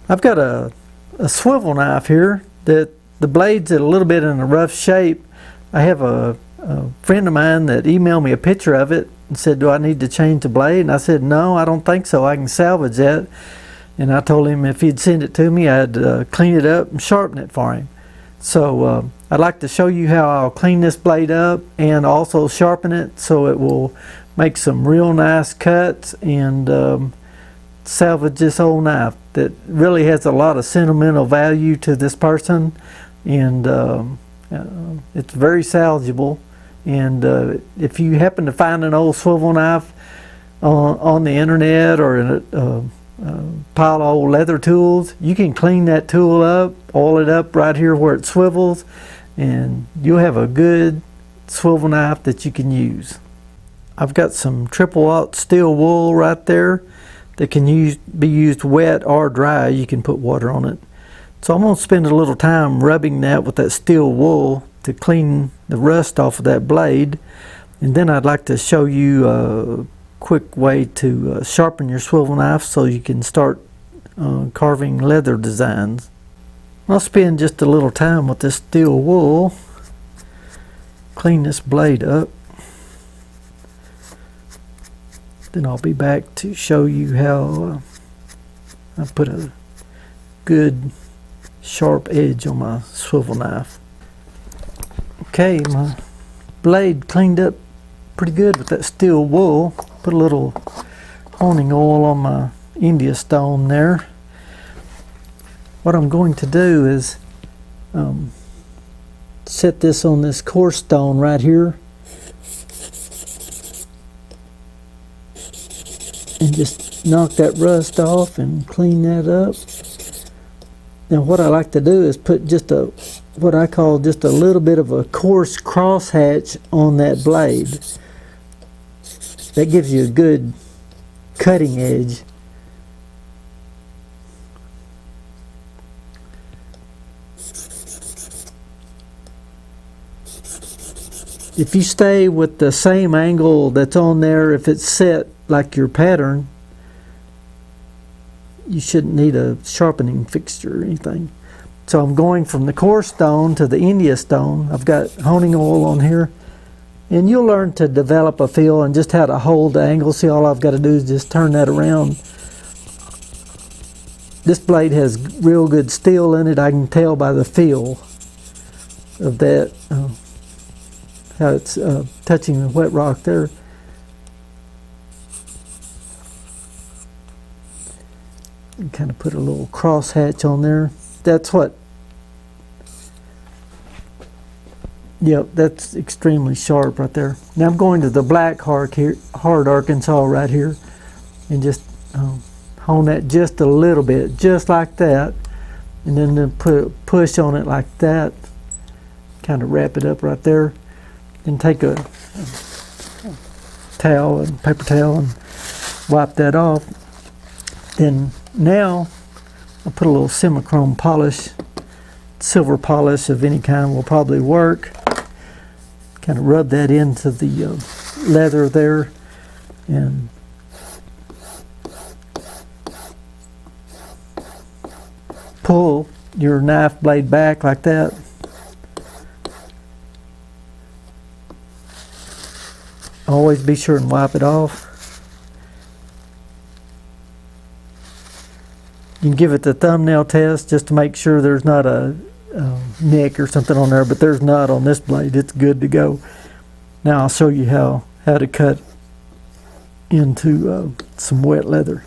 I've got a swivel knife here that the blade's a little bit in a rough shape. I have a friend of mine that emailed me a picture of it and said, do I need to change the blade? And I said, no, I don't think so. I can salvage that. And I told him if he'd send it to me, I'd clean it up and sharpen it for him. So I'd like to show you how I'll clean this blade up and also sharpen it so it will make some real nice cuts and salvage this old knife that really has a lot of sentimental value to this person, and it's very salvageable. And if you happen to find an old swivel knife on the internet or in a pile of old leather tools, you can clean that tool up, oil it up right here where it swivels, and you'll have a good swivel knife that you can use. I've got some triple aught steel wool right there that can be used wet or dry. You can put water on it. So I'm going to spend a little time rubbing that with that steel wool to clean the rust off of that blade. And then I'd like to show you a quick way to sharpen your swivel knife so you can start carving leather designs. I'll spend just a little time with this steel wool, clean this blade up. Then I'll be back to show you how I put a good sharp edge on my swivel knife. Okay, my blade cleaned up pretty good with that steel wool. Put a little honing oil on my India stone there. What I'm going to do is set this on this coarse stone right here and just knock that rust off and clean that up. Now what I like to do is put just what I call just a little bit of a coarse crosshatch on that blade. That gives you a good cutting edge. If you stay with the same angle that's on there, if it's set like your pattern, you shouldn't need a sharpening fixture or anything. So I'm going from the coarse stone to the India stone. I've got honing oil on here, and you'll learn to develop a feel and just how to hold the angle. See, all I've got to do is just turn that around. This blade has real good steel in it. I can tell by the feel of that, how it's touching the wet rock there. And kind of put a little crosshatch on there. That's what, yep, that's extremely sharp right there. Now I'm going to the black hard Arkansas right here and just hone that just a little bit, just like that, and then put a push on it like that, kind of wrap it up right there, and take a towel and paper towel and wipe that off. Then now I'll put a little semichrome polish, silver polish of any kind will probably work. Kind of rub that into the leather there, and pull your knife blade back like that. Always be sure and wipe it off. You can give it the thumbnail test just to make sure there's not a nick or something on there, but there's not on this blade. It's good to go. Now I'll show you how to cut into some wet leather.